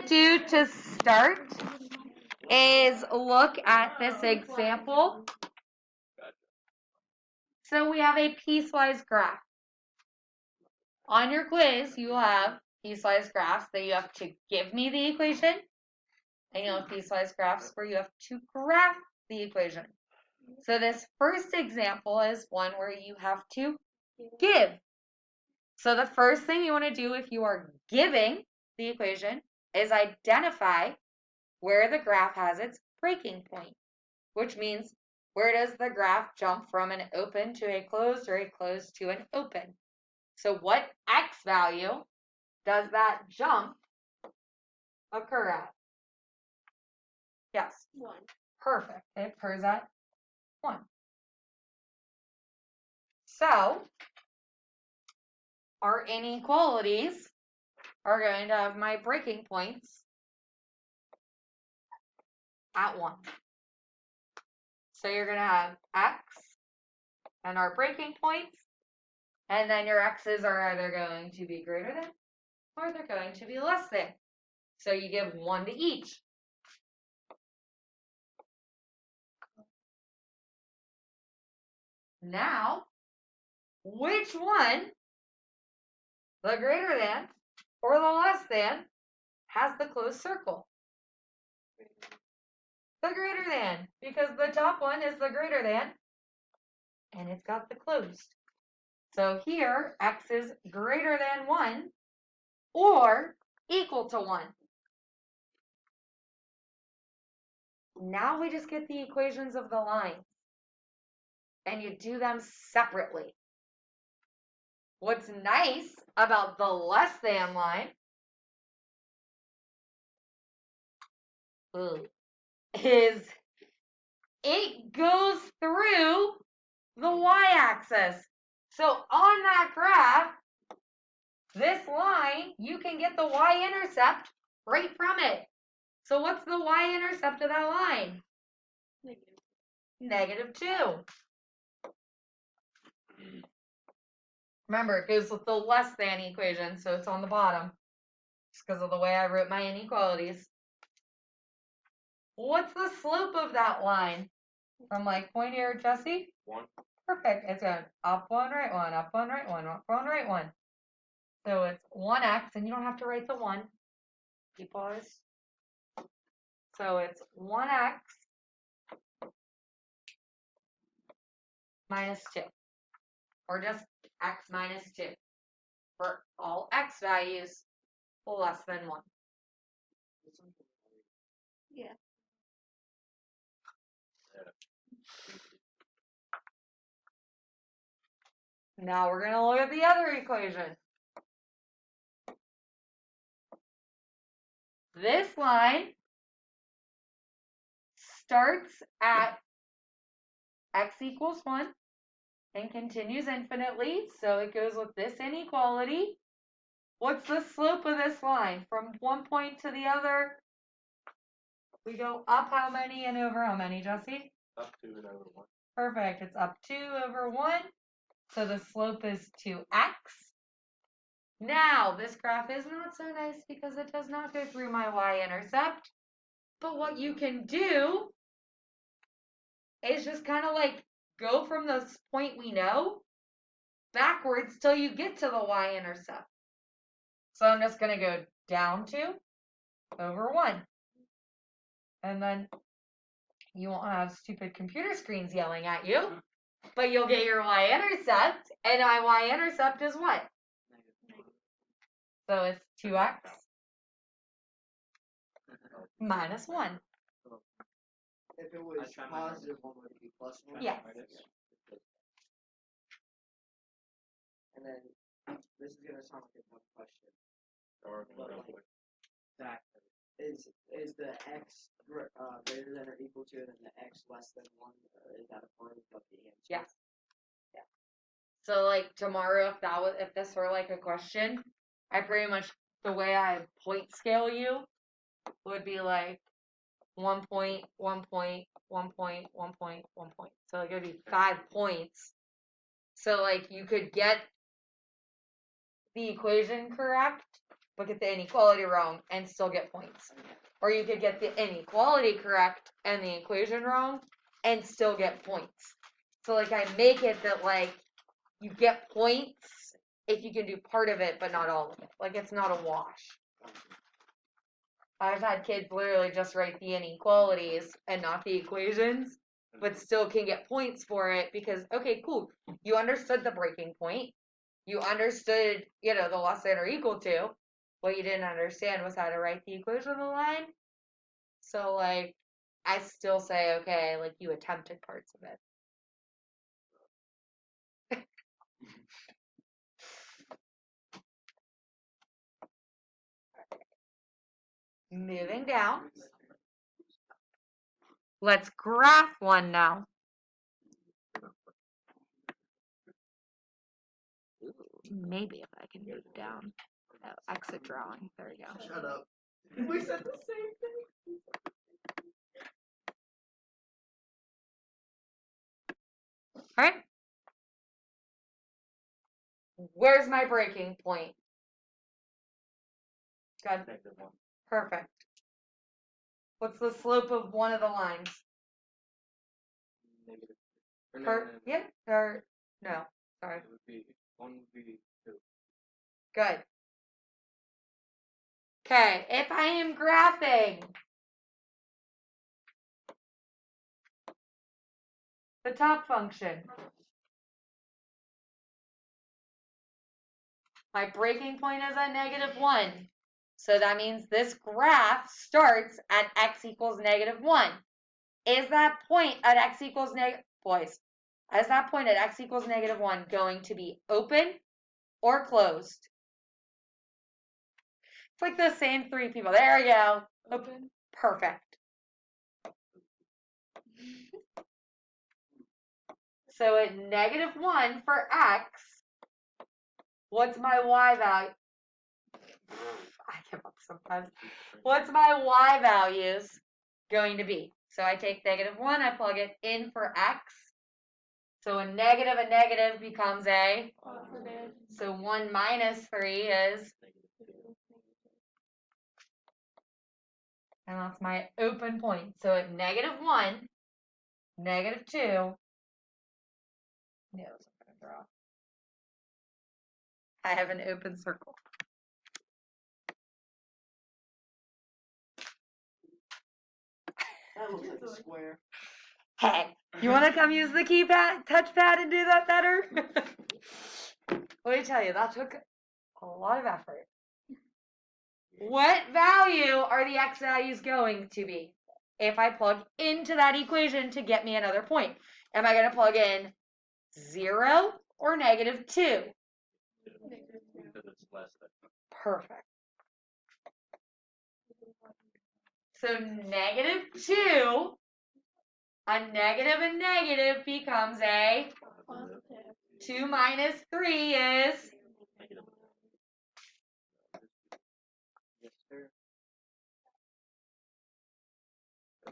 do to start is look at this example. So we have a piecewise graph. On your quiz, you will have piecewise graphs that you have to give me the equation, and you'll have piecewise graphs where you have to graph the equation. So this first example is one where you have to give. So the first thing you want to do if you are giving the equation is identify where the graph has its breaking point, which means where does the graph jump from an open to a closed or a closed to an open. So what x value does that jump occur at? Yes. 1. Perfect. It occurs at 1. So our inequalities are going to have my breaking points at 1. So you're going to have x and our breaking points, and then your x's are either going to be greater than or they're going to be less than. So you give 1 to each. Now, which one, the greater than or the less than, has the closed circle? The greater than, because the top one is the greater than, and it's got the closed. So here, x is greater than 1 or equal to 1. Now we just get the equations of the lines, and you do them separately. What's nice about the less than line is it goes through the y-axis. So on that graph, this line, you can get the y-intercept right from it. So what's the y-intercept of that line? Negative 2. Remember, it goes with the less than equation, so it's on the bottom. Just because of the way I wrote my inequalities. What's the slope of that line? From like point here, Jesse? 1. Perfect. It's going up 1, right 1, up 1, right 1, up 1, right 1. So it's 1x, and you don't have to write the 1. Pause. So it's 1x minus 2, or just x minus 2 for all x values less than 1. Yeah. Now we're going to look at the other equation. This line starts at x equals 1 and continues infinitely, so it goes with this inequality. What's the slope of this line? From one point to the other, we go up how many and over how many, Jesse? Up 2 and over 1. Perfect. It's up 2 over 1. So the slope is 2x. Now, this graph is not so nice because it does not go through my y-intercept. But what you can do is just kind of like go from this point we know backwards till you get to the y-intercept. So I'm just going to go down 2 over 1. And then you won't have stupid computer screens yelling at you, but you'll get your y-intercept, and my y-intercept is what? So it's 2x minus 1. If it was positive 1, would it be plus 1? Yes. And then, this is going to sound like a dumb question. But like, that is the x greater than or equal to, and then the x less than 1, is that a part of the answer? Yes. Yeah. So like tomorrow, if this were like a question, I pretty much, the way I point scale you would be like 1 point, 1 point, 1 point, 1 point, 1 point. So like it would be 5 points. So like you could get the equation correct but get the inequality wrong and still get points. Or you could get the inequality correct and the equation wrong and still get points. So like I make it that like you get points if you can do part of it but not all of it. Like it's not a wash. I've had kids literally just write the inequalities and not the equations, but still can get points for it because, okay, cool. You understood the breaking point. You understood, the less than or equal to. What you didn't understand was how to write the equation on the line. So, like, I still say, okay, like, you attempted parts of it. Moving down. Let's graph one now. Maybe if I can move down. Oh, exit drawing. There we go. Shut up. We said the same thing. All right. Where's my breaking point? Good. Perfect. What's the slope of one of the lines? Negative. Yeah. Or no. Sorry. It would be 1v2. Good. Okay. If I am graphing the top function, my breaking point is at -1. So that means this graph starts at x equals -1. Is that point at x equals is that point at x equals -1 going to be open or closed? It's like the same three people. There we go. Open. Perfect. So at -1 for x, what's my y value? I give up sometimes. What's my y values going to be? So I take -1, I plug it in for x. So a negative becomes a Positive. So 1 minus 3 is, and that's my open point. So at -1, -2, no, I'm going to draw. I have an open circle. That looks like a square. Hey, you want to come use the keypad, touchpad, and do that better? Let me tell you, that took a lot of effort. What value are the x values going to be if I plug into that equation to get me another point? Am I going to plug in 0 or -2? Because it's less than. Perfect. So -2, a negative becomes a Positive. 2 minus 3 is Negative. Yes, sir.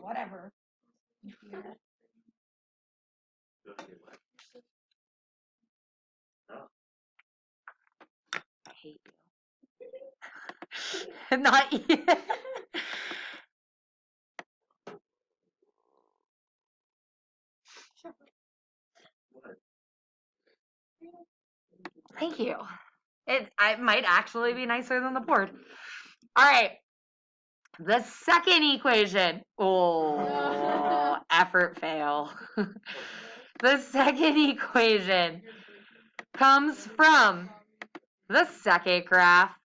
whatever. I hate you. Not you. Thank you. It might actually be nicer than the board. All right. The second equation. Oh, effort fail. The second equation comes from the second graph.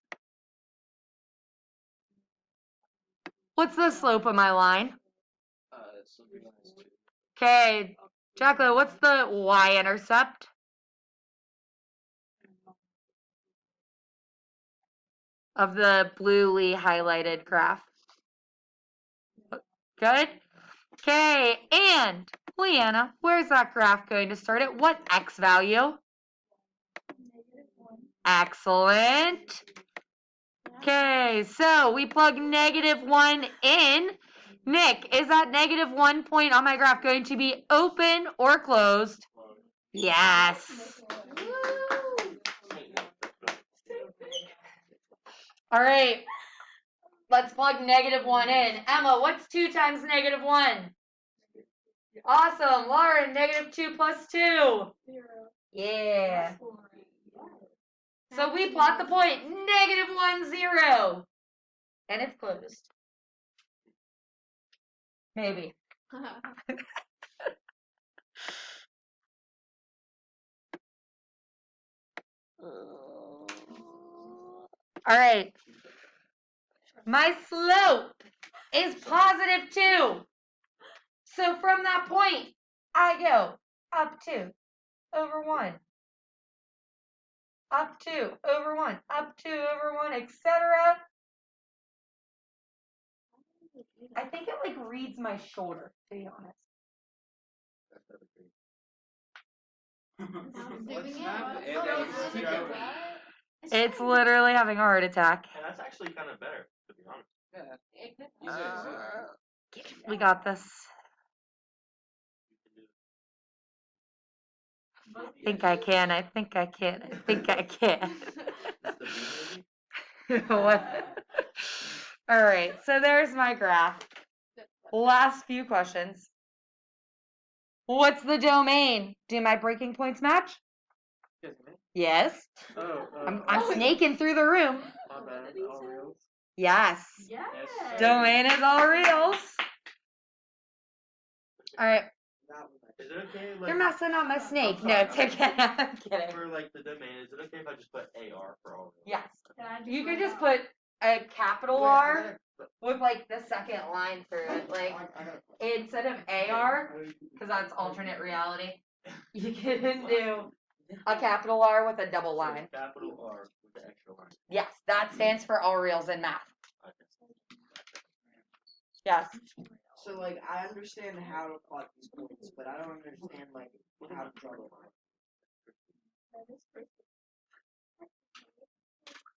What's the slope of my line? Something minus 2. Okay, Jacqueline, what's the y-intercept? Of the bluely highlighted graph. Good. Okay, and Leanna, where's that graph going to start at? What x value? -1. Excellent. Okay, so we plug -1 in. Nick, is that -1 point on my graph going to be open or closed? Yes. All right. Let's plug -1 in. Emma, what's 2 times -1? Awesome. Lauren, -2 plus 2. 0. Yeah. 4. So we plot the point. -1, 0. And it's closed. Maybe. All right. My slope is +2. So from that point, I go up 2 over 1. Up 2 over 1. Up 2 over 1, etc. I think it like reads my shoulder, to be honest. It's literally having a heart attack. And that's actually kind of better, to be honest. We got this. I think I can. I think I can. I think I can. What? All right. So there's my graph. Last few questions. What's the domain? Do my breaking points match? Yes. I'm snaking through the room. My bad. All real. Yes. Yes. Domain is all reals. All right. Is it okay? Like, You're messing up my snake. I'm No, sorry. it's okay. I'm kidding. For like the domain, is it okay if I just put AR for all real? Yes. You could just put a capital R with like the second line through it, like instead of AR, because that's alternate reality. You can do a capital R with a double line. Capital R with the extra line. Yes, that stands for all reals in math. Yes. So like I understand how to plot these points, but I don't understand like how to draw the line.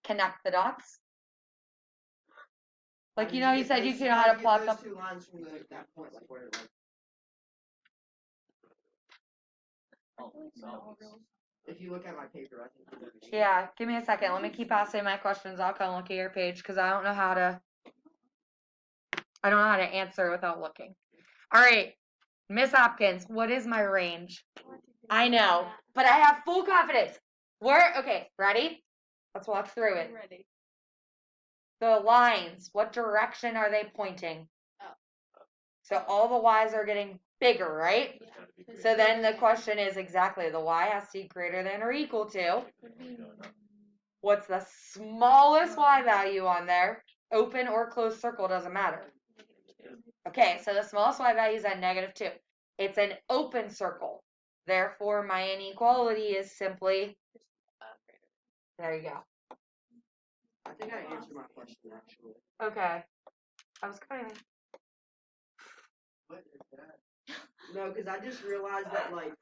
Connect the dots. Like, you know, you said you Those- could know how to get plot those the. 2 lines from that point, like where like. If you look at my paper, I think. You understand. Yeah, give me a second. Let me keep asking my questions. I'll come look at your page because I don't know how to. I don't know how to answer without looking. All right, Miss Hopkins, what is my range? I know, but I have full confidence. Okay, ready? Let's walk through it. Ready. The lines, what direction are they pointing? Up. So all the Y's are getting bigger, right? Yeah. So then the question is exactly, the Y has to be greater than or equal to. What's the smallest Y value on there? Open or closed circle, doesn't matter. Okay, so the smallest Y value is at -2. It's an open circle. Therefore, my inequality is simply, there you go. I think I answered my question actually. Okay. I was kind of. What is that? No, because I just realized that like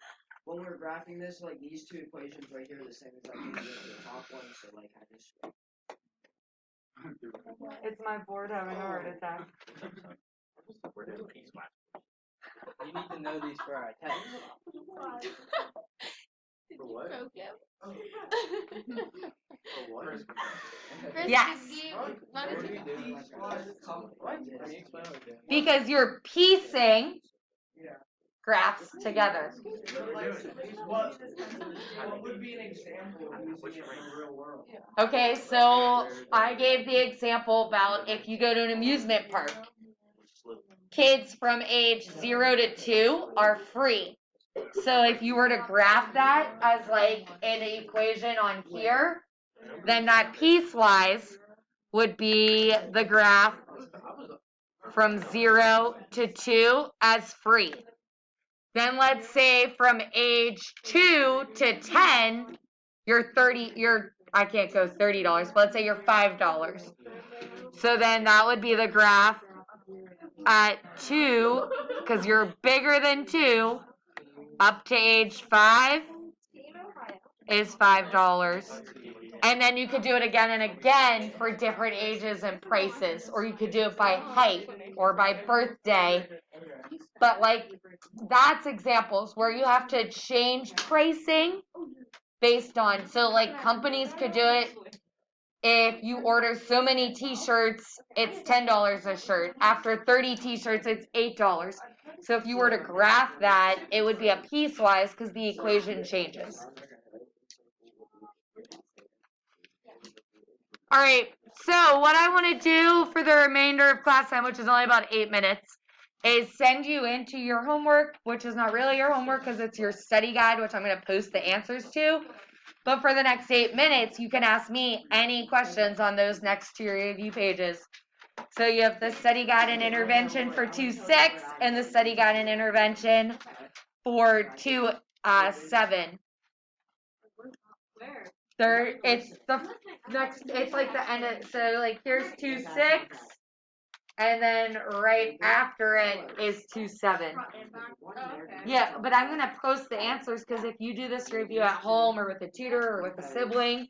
when we were graphing this, like these 2 equations right here are the same as like the top one, so like I just. It's my board having a heart attack. We're doing Piecewise. You need to know these for our test. For what? For what? Yes. What do we do? What? Can you explain what we're doing? Because you're piecing Yeah. graphs together. What would be an example of using it in the real world? Okay, so I gave the example about if you go to an amusement park, kids from age 0 to 2 are free. So if you were to graph that as like an equation on here, then that piecewise would be the graph from 0 to 2 as free. Then let's say from age 2 to 10, I can't go $30, but let's say you're $5. So then that would be the graph at 2, because you're bigger than 2, up to age 5 is $5. And then you could do it again and again for different ages and prices, or you could do it by height or by birthday. But like, that's examples where you have to change pricing based on, so like companies could do it If you order so many t-shirts, it's $10 a shirt. After 30 t-shirts, it's $8. So if you were to graph that, it would be a piecewise because the equation changes. All right, so what I want to do for the remainder of class time, which is only about 8 minutes, is send you into your homework, which is not really your homework because it's your study guide, which I'm going to post the answers to. But for the next 8 minutes, you can ask me any questions on those next 2 review pages. So you have the study guide and intervention for 2.6 and the study guide and intervention for 2.7. Where? There, it's the next. It's like the end of. So like here's 2.6, and then right after it is 2.7. Oh, okay. Yeah, but I'm gonna post the answers because if you do this review at home or with a tutor or with a sibling,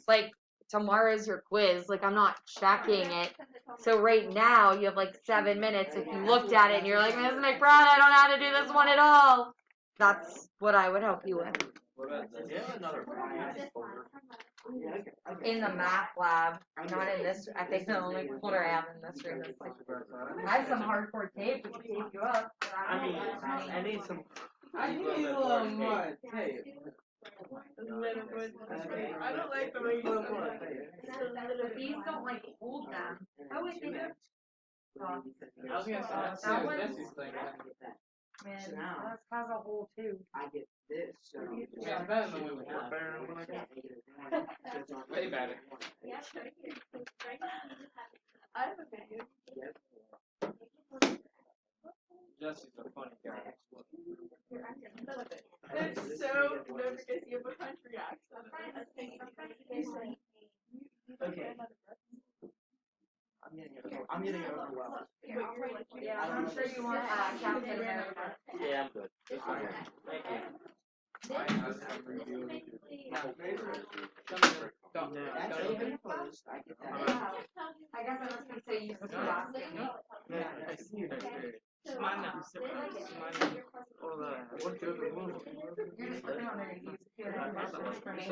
like tomorrow's your quiz. Like I'm not checking it. So right now you have like 7 minutes. If you looked at it and you're like, Mrs. McBride, I don't know how to do this one at all. That's what I would help you with. What about this? Yeah, another folder. In the math lab, not in this. I think the only corner I have in this room is like. I have some hardcore tape to tape you up. But I need some. I need a little more tape. I don't like the way you But these don't like hold them. Oh wait, they do. I was gonna say, That one? this is like, Man, this has a hole too. I get this, so yeah, it's better than what we have. Way better. I have a video. Jesse's a funny guy. It's so no because you have a country accent. Okay. I'm getting overwhelmed. Yeah, I'm sure you want Captain America. Yeah, I'm good. Thank you. That's even close. I get that. I guess I was gonna say you just ask him. Mine now. What do we move? You're just looking on there to use Q&A questions for me.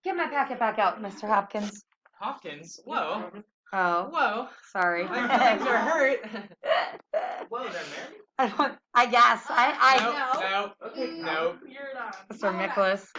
Get my packet back out, Mr. Hopkins. Hopkins? Whoa. Oh, Whoa. sorry. My feelings are hurt. Whoa, they're married? I guess. I No. Okay, No. You're done. Mr. Nicholas.